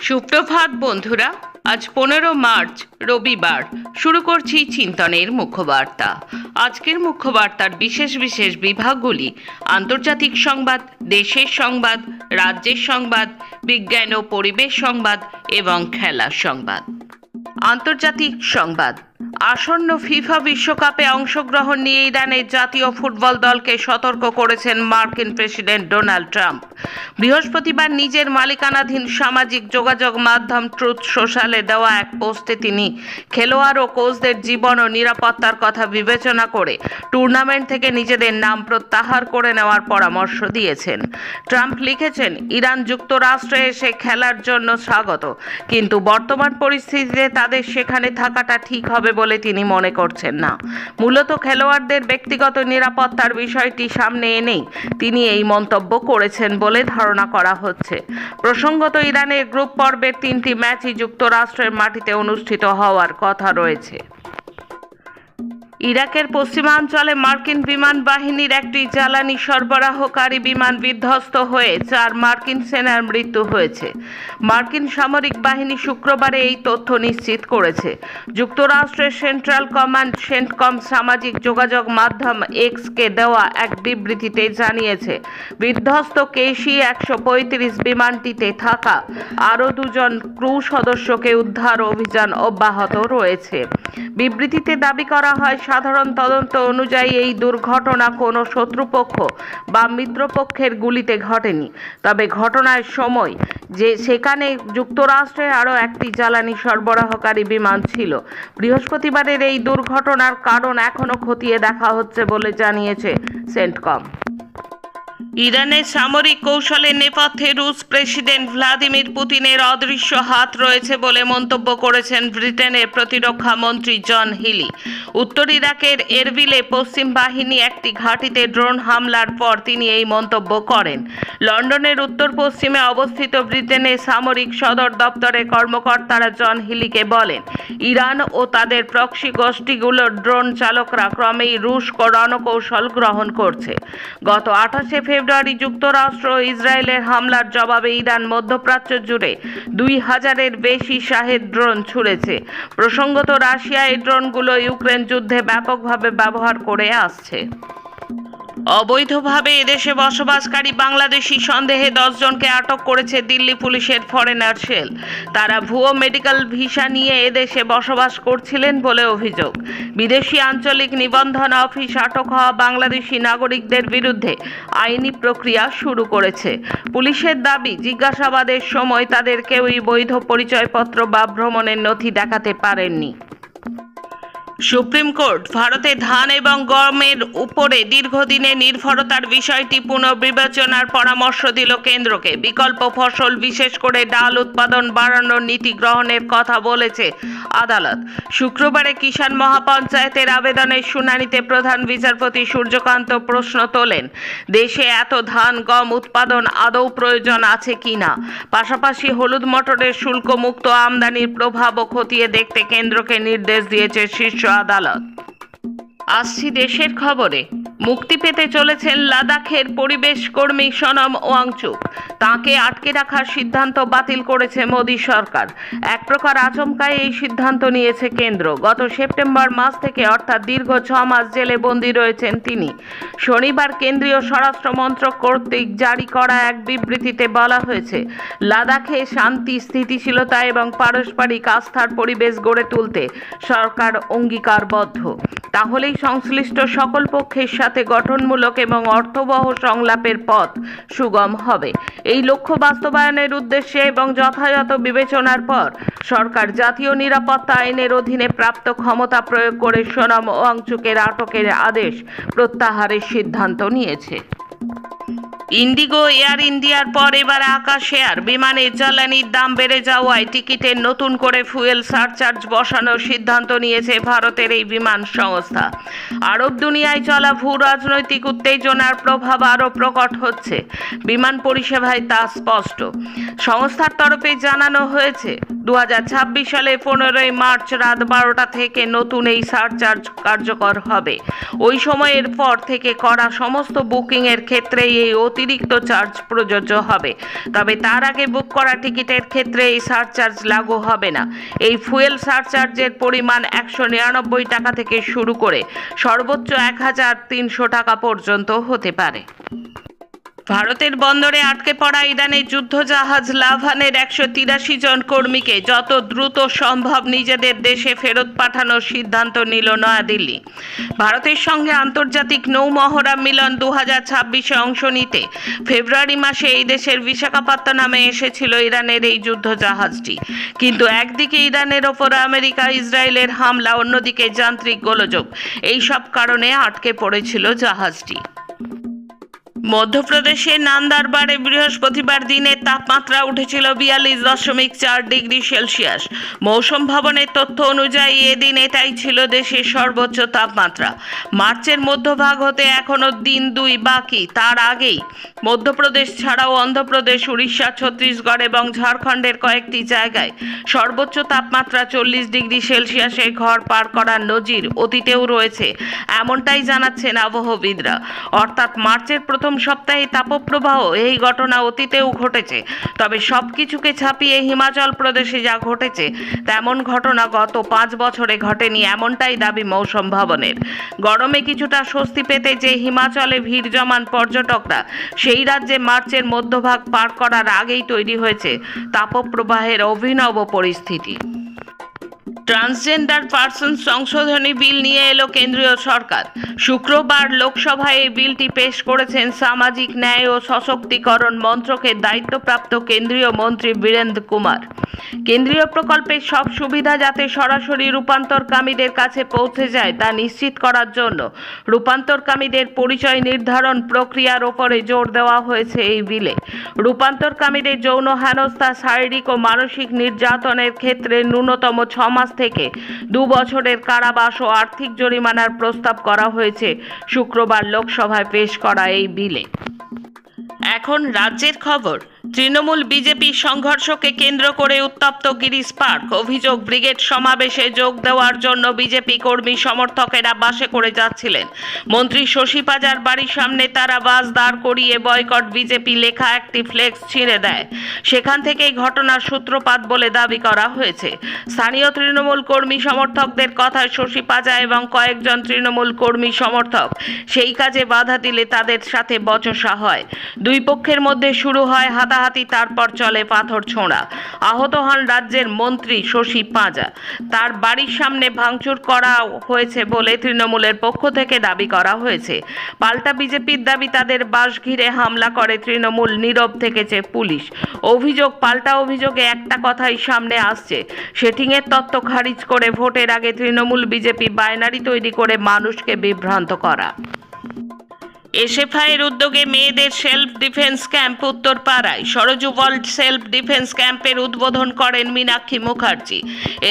সুপ্রভাত বন্ধুরা, আজ 15 মার্চ রবিবার। শুরু করছি চিন্তনের মুখ্যবার্তা। আজকের মুখ্যবার্তার বিশেষ বিশেষ বিভাগগুলি: আন্তর্জাতিক সংবাদ, দেশের সংবাদ, রাজ্যের সংবাদ, বিজ্ঞান ও পরিবেশ সংবাদ এবং খেলার সংবাদ। আন্তর্জাতিক সংবাদ। আসন্ন ফিফা বিশ্বকাপে অংশগ্রহণ নিয়ে ইরানের জাতীয় ফুটবল দলকে সতর্ক করেছেন মার্কিন প্রেসিডেন্ট ডোনাল্ড ট্রাম্প। বৃহস্পতিবার নিজের মালিকানাধীন সামাজিক যোগাযোগ মাধ্যম ট্রুথ সোশ্যালে দেওয়া এক পোস্টে তিনি খেলোয়াড় ও কোচদের জীবন ও নিরাপত্তার কথা বিবেচনা করে টুর্নামেন্ট থেকে নিজেদের নাম প্রত্যাহার করে নেওয়ার পরামর্শ দিয়েছেন। ট্রাম্প লিখেছেন, ইরান যুক্তরাষ্ট্রে এসে খেলার জন্য স্বাগত, কিন্তু বর্তমান পরিস্থিতিতে তাদের সেখানে থাকাটা ঠিক হবে বলে তিনি মনে করছেন না। মূলত খেলোয়াড়দের ব্যক্তিগত নিরাপত্তার বিষয়টি সামনে এনেই তিনি এই মন্তব্য করেছেন বলে ধারণা করা হচ্ছে। প্রসঙ্গত, ইরানের গ্রুপ পর্বের 3টি ম্যাচই যুক্তরাষ্ট্রের মাটিতে অনুষ্ঠিত হওয়ার কথা রয়েছে। ইরাকের পশ্চিমাঞ্চলে মার্কিন বিমান বাহিনীর একটি জ্বালানি সরবরাহকারী বিমান বিধ্বস্ত হয়ে 4 মার্কিন সেনার মৃত্যু হয়েছে। মার্কিন সামরিক বাহিনী শুক্রবারে এই তথ্য নিশ্চিত করেছে। যুক্তরাষ্ট্রের সেন্ট্রাল কমান্ড সেন্টকম সামাজিক যোগাযোগ মাধ্যম এক্সকে দেওয়া এক বিবৃতিতে জানিয়েছে, বিধ্বস্ত KC-135 বিমানটিতে থাকা আরও 2 জন ক্রু সদস্যকে উদ্ধার অভিযান অব্যাহত রয়েছে। বিবৃতিতে দাবি করা হয়, সাধারণ তদন্ত অনুযায়ী এই দুর্ঘটনা কোনো শত্রুপক্ষ বা মিত্রপক্ষের গুলিতে ঘটেনি, তবে ঘটনার সময় সেখানে যুক্তরাষ্ট্রের আরও একটি জ্বালানি সরবরাহকারী বিমান ছিল। বৃহস্পতিবারের এই দুর্ঘটনার কারণ এখনও খতিয়ে দেখা হচ্ছে বলে জানিয়েছে সেন্টকম। ইরানের সামরিক কৌশলের নেপথ্যে রুশ প্রেসিডেন্ট ভ্লাদিমির পুতিনের অদৃশ্য হাত রয়েছে বলে মন্তব্য করেছেন ব্রিটেনের প্রতিরক্ষা মন্ত্রী জন হিলি। উত্তর ইরাকের এরবিলে পশ্চিম বাহিনী একটি ঘাঁটিতে ড্রোন হামলার পর তিনি এই মন্তব্য করেন। লন্ডনের উত্তর পশ্চিমে অবস্থিত ব্রিটেনের সামরিক সদর দপ্তরের কর্মকর্তারা জন হিলিকে বলেন, ইরান ও তাদের প্রক্সি গোষ্ঠীগুলোর ড্রোন চালকরা ক্রমেই রুশ রণকৌশল গ্রহণ করছে। গত 28 ফেব্রুয়ারি যুক্তরাষ্ট্র ও ইসরায়েলের হামলার জবাবে ইরান মধ্যপ্রাচ্য জুড়ে 2000-এর বেশি শাহেদ ড্রোন ছুড়েছে। প্রসঙ্গত, রাশিয়া এই ড্রোনগুলো ইউক্রেন যুদ্ধে ব্যাপকভাবে ব্যবহার করে আসছে। অবৈধভাবে এদেশে বসবাসকারী বাংলাদেশি সন্দেহে 10 জনকে আটক করেছে দিল্লি পুলিশের ফরেনার সেল। তারা ভুয়ো মেডিকেল ভিসা নিয়ে এদেশে বসবাস করছিলেন বলে অভিযোগ। বিদেশি আঞ্চলিক নিবন্ধন অফিস আটক হওয়া বাংলাদেশি নাগরিকদের বিরুদ্ধে আইনি প্রক্রিয়া শুরু করেছে। পুলিশের দাবি, জিজ্ঞাসাবাদের সময় তাদের কেউই বৈধ পরিচয়পত্র বা ভ্রমণের নথি দেখাতে পারেননি। সুপ্রিম কোর্ট ভারতে ধান এবং গমের উপরে দীর্ঘদিনের নির্ভরতার বিষয়টি পুনর্বিবেচনার পরামর্শ দিল কেন্দ্রকে। বিকল্প ফসল, বিশেষ করে ডাল উৎপাদন বাড়ানোর নীতি গ্রহণের কথা বলেছে আদালত। শুক্রবারে কিষাণ মহাপঞ্চায়েতের আবেদনের শুনানিতে প্রধান বিচারপতি সূর্যকান্ত প্রশ্ন তোলেন, দেশে এত ধান গম উৎপাদন আদৌ প্রয়োজন আছে কিনা। পাশাপাশি হলুদ মটরের শুল্কমুক্ত আমদানির প্রভাবও খতিয়ে দেখতে কেন্দ্রকে নির্দেশ দিয়েছে শীর্ষ আদালত। আসছি দেশের খবরে। মুক্তি পেতে চলেছেন লাদাখের পরিবেশ কর্মী সোনম ওয়াংচুক। তাঁকে আটকে রাখার সিদ্ধান্ত বাতিল করেছে মোদী সরকার। এক প্রকার আচমকাই এই সিদ্ধান্ত নিয়েছে কেন্দ্র। গত সেপ্টেম্বর মাস থেকে, অর্থাৎ দীর্ঘ 6 মাস জেলে বন্দী রয়েছেন তিনি। শনিবার কেন্দ্রীয় স্বরাষ্ট্র মন্ত্রক কর্তৃক জারি করা এক বিবৃতিতে বলা হয়েছে, লাদাখে শান্তি, স্থিতিশীলতা এবং পারস্পরিক আস্থার পরিবেশ গড়ে তুলতে সরকার অঙ্গীকারবদ্ধ। তাহলেই সংশ্লিষ্ট সকল পক্ষের সাথে গঠনমূলক এবং অর্থবহ সংলাপের পথ সুগম হবে। এই লক্ষ্য বাস্তবায়নের উদ্দেশ্যে এবং যথাযথ বিবেচনার পর সরকার জাতীয় নিরাপত্তা আইনের অধীনে প্রাপ্ত ক্ষমতা প্রয়োগ করে সোনম ওয়াংচুকের আটকের আদেশ প্রত্যাহারের সিদ্ধান্ত নিয়েছে। ইন্ডিগো এয়ার ইন্ডিয়ার পর এবার আকাশ এয়ার বিমানের জ্বালানির দাম বেড়ে যাওয়ায় টিকিটের নতুন করে ফুয়েল সারচার্জ বসানোর সিদ্ধান্ত নিয়েছে ভারতের এই বিমান সংস্থা। আরব দুনিয়ায় চলা ভূ রাজনৈতিক উত্তেজনার প্রভাব আরও প্রকট হচ্ছে। বিমান পরিষেবায় তা স্পষ্ট। সংস্থার তরফে জানানো হয়েছে, 2026 সালে 15 মার্চ রাত 12টা থেকে নতুন এই সারচার্জ কার্যকর হবে। ওই সময়ের পর থেকে করা সমস্ত বুকিংয়ের ক্ষেত্রে এই অতিরিক্ত চার্জ প্রযোজ্য হবে। তবে তার আগে বুক করা টিকিটের ক্ষেত্রে এই সারচার্জ লাগু হবে না। এই ফুয়েল সারচার্জের পরিমাণ 199 টাকা থেকে শুরু করে সর্বোচ্চ 1300 টাকা পর্যন্ত হতে পারে। ভারতের বন্দরে আটকে পড়া ইরানের যুদ্ধজাহাজ লাভানের 183 জন কর্মীকে যত দ্রুত সম্ভব নিজেদের দেশে ফেরত পাঠানোর সিদ্ধান্ত নিল নয়াদিল্লি। ভারতের সঙ্গে আন্তর্জাতিক নৌমহড়া মিলন 2026-এ অংশ নিতে ফেব্রুয়ারি মাসে এই দেশের বিশাখাপত্তনমে এসেছিল ইরানের এই যুদ্ধজাহাজটি। কিন্তু একদিকে ইরানের ওপর আমেরিকা ইসরায়েলের হামলা, অন্যদিকে যান্ত্রিক গোলযোগ, এই সব কারণে আটকে পড়েছিল জাহাজটি। মধ্যপ্রদেশের নান্দারবারে বৃহস্পতিবার দিনের তাপমাত্রা উঠেছিল 42.4 ডিগ্রি সেলসিয়াস। মৌসুম ভবনের তথ্য অনুযায়ী এদিন এটাই ছিল দেশের সর্বোচ্চ তাপমাত্রা। মার্চের মধ্যভাগ হতে এখনও দিন 2 বাকি। তার আগেই মধ্যপ্রদেশ ছাড়াও অন্ধ্রপ্রদেশ, উড়িষ্যা, ছত্তিশগড় এবং ঝাড়খণ্ডের কয়েকটি জায়গায় সর্বোচ্চ তাপমাত্রা 40 ডিগ্রি সেলসিয়াসে ঘর পার করার নজির অতীতেও রয়েছে, এমনটাই জানাচ্ছেন আবহবিদরা। অর্থাৎ মার্চের প্রথম সপ্তাহে তাপপ্রবাহ, এই ঘটনা অতীতেও ঘটেছে। তবে সবকিছুকে ছাপিয়ে হিমাচল প্রদেশে যা ঘটেছে তেমন ঘটনা গত 5 বছরে ঘটেনি, এমনটাই দাবি মৌসুম ভবনের। গরমে কিছুটা স্বস্তি পেতে যে হিমাচলে ভিড় জমান পর্যটকরা, সেই রাজ্যে মার্চের মধ্যভাগ পার করার আগেই তৈরি হয়েছে তাপপ্রবাহের অভিনব পরিস্থিতি। ট্রান্সজেন্ডার পার্সন সংশোধনী বিল নিয়ে এলো কেন্দ্রীয় সরকার। শুক্রবার লোকসভায় এই বিলটি পেশ করেছেন সামাজিক ন্যায় ও সশক্তিকরণ মন্ত্রকের দায়িত্বপ্রাপ্ত কেন্দ্রীয় মন্ত্রী বীরেন্দ্র কুমার। কেন্দ্রীয় প্রকল্পের সব সুবিধা যাতে সরাসরি রূপান্তরকামীদের কাছে পৌঁছে যায় তা নিশ্চিত করার জন্য রূপান্তরকামীদের পরিচয় নির্ধারণ প্রক্রিয়ার ওপরে জোর দেওয়া হয়েছে এই বিলে। রূপান্তরকামীদের যৌন হেনস্থা, শারীরিক ও মানসিক নির্যাতনের ক্ষেত্রে ন্যূনতম 6 মাস থেকে 2 বছরের কারাবাস ও আর্থিক জরিমানার প্রস্তাব করা হয়েছে শুক্রবার লোকসভায় পেশ করা এই বিলে। এখন রাজ্যের খবর। তৃণমূল বিজেপি সংঘর্ষকে কেন্দ্র করে উত্তপ্ত গিরিশ পার্ক। অভিযোগ, ব্রিগেড সমাবেশে যোগ দেওয়ার জন্য বিজেপি কর্মী সমর্থকেরা বাসে করে যাচ্ছিলেন। মন্ত্রী শশী পাজার বাড়ির সামনে তারা বাস দাঁড় করিয়ে বয়কট বিজেপি লেখা একটি ফ্লেক্স ছিঁড়ে দেয়। সেখান থেকেই ঘটনার সূত্রপাত বলে দাবি করা হয়েছে। স্থানীয় তৃণমূল কর্মী সমর্থকদের কথায় শশী পাজা এবং কয়েকজন তৃণমূল কর্মী সমর্থক সেই কাজে বাধা দিলে তাদের সাথে বচসা হয়। দুই পক্ষের মধ্যে শুরু হয় হাতাহাতি, তারপর চলে পাথর ছোঁড়া। আহত হন রাজ্যের মন্ত্রী শশী পাজা। তার বাড়ির সামনে ভাঙচুর করা হয়েছে বলে তৃণমূলের পক্ষ থেকে দাবি করা হয়েছে। পাল্টা বিজেপির দাবি, তাদের বাস ঘিরে হামলা করে তৃণমূল, নীরব থেকেছে পুলিশ। অভিযোগ, পাল্টা অভিযোগে একটা কথাই সামনে আসছে, সেটিংয়ের তত্ত্ব খারিজ করে ভোটের আগে তৃণমূল বিজেপি বাইনারি তৈরি করে মানুষকে বিভ্রান্ত করা। এসএফআইয়ের উদ্যোগে মেয়েদের সেলফ ডিফেন্স ক্যাম্প উত্তরপাড়ায়। সরজু ওয়ার্ল্ড সেলফ ডিফেন্স ক্যাম্পের উদ্বোধন করেন মীনাক্ষী মুখার্জি।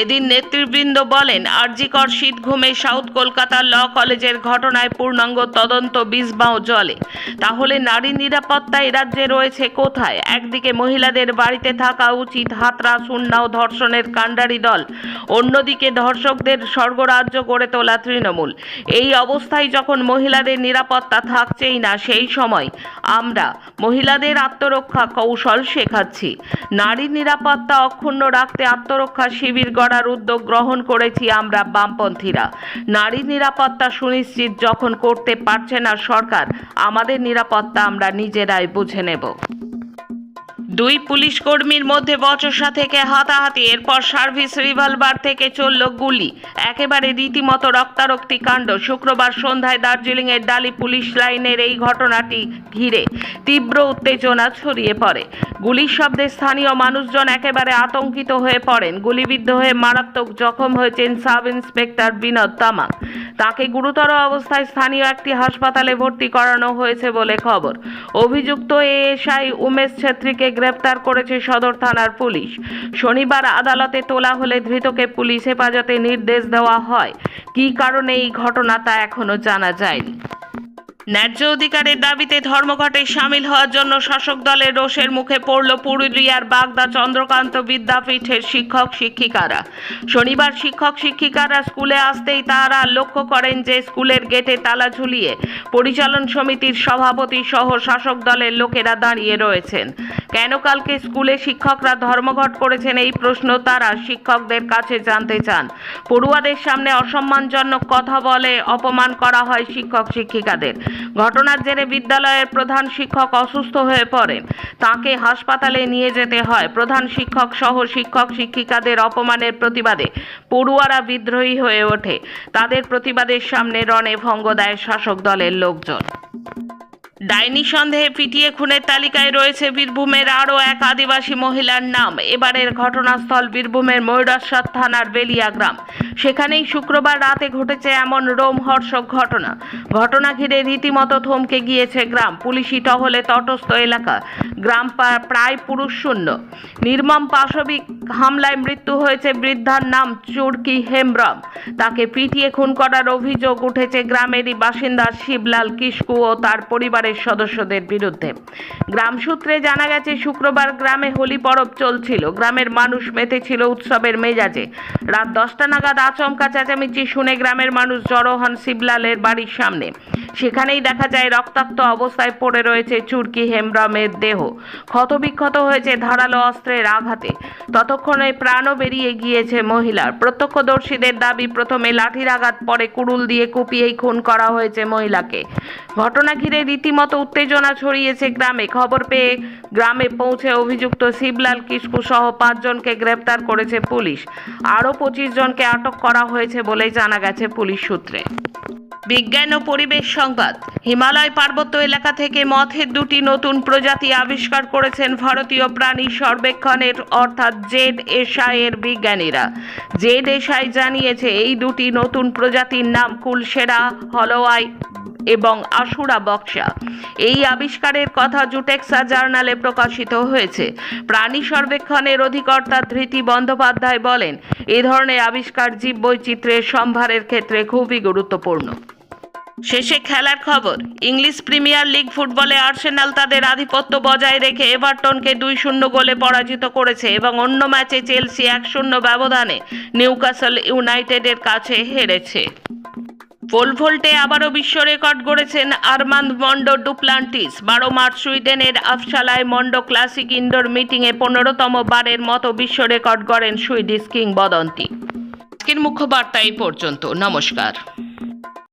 এদিন নেতৃবৃন্দ বলেন, আরজিকর শীতঘুমে সাউথ কলকাতা ল কলেজের ঘটনায় পূর্ণাঙ্গ তদন্ত বিষবাও জলে। তাহলে নারী নিরাপত্তা এ রাজ্যে রয়েছে কোথায়? একদিকে মহিলাদের বাড়িতে থাকা উচিত, হাতড়াস, উন্নাও ধর্ষণের কাণ্ডারি দল, অন্যদিকে ধর্ষকদের স্বর্গরাজ্য গড়ে তোলা তৃণমূল। এই অবস্থায় যখন মহিলাদের নিরাপত্তা থাকছেই না, সেই সময় আমরা মহিলাদের আত্মরক্ষা কৌশল শেখাচ্ছি। নারীর নিরাপত্তা অক্ষুণ্ণ রাখতে আত্মরক্ষা শিবির গড়ার উদ্যোগ গ্রহণ করেছি আমরা বামপন্থীরা। নারীর নিরাপত্তা সুনিশ্চিত যখন করতে পারছে না সরকার, আমাদের নিরাপত্তা আমরা নিজেরাই বুঝে নেব। দুই পুলিশ কর্মীর মধ্যে বচসা থেকে হাতাহাতি, এরপর সার্ভিস রিভলভার থেকে চলল গুলি। একেবারে রীতিমতো রক্তারক্তি কাণ্ড। শুক্রবার সন্ধ্যায় দার্জিলিংয়ের ডালি পুলিশ লাইনের এই ঘটনাটি ঘিরে তীব্র উত্তেজনা ছড়িয়ে পড়ে। গুলির শব্দে স্থানীয় মানুষজন একেবারে আতঙ্কিত হয়ে পড়েন। গুলিবিদ্ধ হয়ে মারাত্মক জখম হয়েছেন সাব ইন্সপেক্টর বিনোদ তামাং। তাকে গুরুতর অবস্থায় স্থানীয় একটি হাসপাতালে ভর্তি করানো হয়েছে বলে খবর। অভিযুক্ত এএসআই উমেশ ছেত্রীকে গ্রেপ্তার করেছে সদর থানার পুলিশ। শনিবার আদালতে তোলা হলে ধৃতকে পুলিশ হেফাজতে নির্দেশ দেওয়া হয়। কী কারণে এই ঘটনা তা এখনো জানা যায়নি। ন্যায্য অধিকারের দাবিতে ধর্মঘটে সামিল হওয়ার জন্য শাসক দলের রোষের মুখে পড়ল পুরুলিয়ার বাগদা চন্দ্রকান্ত বিদ্যাপীঠের শিক্ষক শিক্ষিকারা। শনিবার শিক্ষক শিক্ষিকারা স্কুলে আসতেই তারা লক্ষ্য করেন যে স্কুলের গেটে তালা ঝুলিয়ে পরিচালন সমিতির সভাপতি সহ শাসক দলের লোকেরা দাঁড়িয়ে রয়েছেন। কেন কালকে স্কুলে শিক্ষকরা ধর্মঘট করেছেন এই প্রশ্ন তারা শিক্ষকদের কাছে জানতে চান। পড়ুয়াদের সামনে অসম্মানজনক কথা বলে অপমান করা হয় শিক্ষক শিক্ষিকাদের। ঘটনার জেরে বিদ্যালয়ের প্রধান শিক্ষক অসুস্থ হয়ে পড়েন, তাকে হাসপাতালে নিয়ে যেতে হয়। প্রধান শিক্ষক সহ শিক্ষক শিক্ষিকাদের অপমানের প্রতিবাদে পড়ুয়ারা বিদ্রোহী হয়ে ওঠে। তাদের প্রতিবাদের সামনে রণে ভঙ্গ দেয় শাসক দলের লোকজন। ডাইনি সন্দেহে পিটিয়ে খুনের তালিকায় রয়েছে বীরভূমের আরও এক আদিবাসী মহিলার নাম। এবারের ঘটনাস্থল বীরভূমের ময়ূরেশ্বর থানার বেলিয়া গ্রাম। সেখানেই শুক্রবার রাতে ঘটেছে এমন রোমহর্ষক ঘটনা ঘিরে রীতিমতো থমকে গিয়েছে গ্রাম। পুলিশি টহলে তটস্থ এলাকা। গ্রাম প্রায় পুরুষ শূন্য। নির্মম পাশবিক হামলায় মৃত্যু হয়েছে বৃদ্ধার নাম চুরকি হেমব্রম। তাকে পিটিয়ে খুন করার অভিযোগ উঠেছে গ্রামেরই বাসিন্দা শিবলাল কিস্কু ও তার পরিবারের সদস্যদের বিরুদ্ধে। গ্রাম সূত্রে জানা গেছে শুক্রবার গ্রামে হোলি পরব চলছিল। গ্রামের মানুষ মেতেছিল উৎসবের মেজাজে। রাত 10টা নাগাদ আচমকা চেঁচামেচি শুনে গ্রামের মানুষ জড়ো হন শিবলালের বাড়ির সামনে। সেখানেই দেখা যায় রক্তাক্ত অবস্থায় পড়ে রয়েছে চুরকি হেমব্রমের দেহ। ক্ষতবিক্ষত হয়েছে ধারালো অস্ত্রের আঘাতে। ততক্ষণে প্রাণও বেরিয়ে গিয়েছে মহিলার। প্রত্যক্ষদর্শীদের দাবি প্রথমে লাঠির আঘাত, পরে কুড়ুল দিয়ে কুপিয়েই খুন করা হয়েছে মহিলাকে। ঘটনা ঘিরে রীতিমতো উত্তেজনা ছড়িয়েছে গ্রামে। খবর পেয়ে গ্রামে পৌঁছে অভিযুক্ত শিবলাল কিস্কু সহ 5 জনকে গ্রেপ্তার করেছে পুলিশ। আরও 25 জনকে আটক করা হয়েছে বলে জানা গেছে পুলিশ সূত্রে। বিজ্ঞান ও পরিবেশ সংবাদ। হিমালয় পার্বত্য এলাকা থেকে মথের 2টি নতুন প্রজাতি আবিষ্কার করেছেন ভারতীয় প্রাণী সর্বেক্ষণের অর্থাৎ ZSI এর বিজ্ঞানীরা। ZSI জানিয়েছে এই 2টি নতুন প্রজাতির নাম কুলশেরা হলওয়াই এবং আসুরা বক্সা। এই আবিষ্কারের কথা জুটেক্সা জার্নালে প্রকাশিত হয়েছে। প্রাণী সর্বেক্ষণের অধিকর্তা ধৃতি বন্দ্যোপাধ্যায় বলেন, এই ধরনের আবিষ্কার জীববৈচিত্র্যের সম্ভারের ক্ষেত্রে খুবই গুরুত্বপূর্ণ। শেষে খেলার খবর। ইংলিশ প্রিমিয়ার লিগ ফুটবলে আর্সেনাল তাদের আধিপত্য বজায় রেখে এভারটনকে 2-0 গোলে পরাজিত করেছে এবং অন্য ম্যাচে চেলসি 1-0 ব্যবধানে নিউক্যাসল ইউনাইটেডের কাছে হেরেছে। পোল ভল্টে আবারও বিশ্ব রেকর্ড গড়েছেন আর্মান্দ মন্ডো ডুপ্লান্টিস। 12 মার্চ সুইডেনের আফসালায় মন্ডো ক্লাসিক ইনডোর মিটিংয়ে 15তম বারের মতো বিশ্ব রেকর্ড গড়েন সুইডিশ কিংবদন্তি। আজকের মুখ্য বার্তা এই পর্যন্ত। নমস্কার।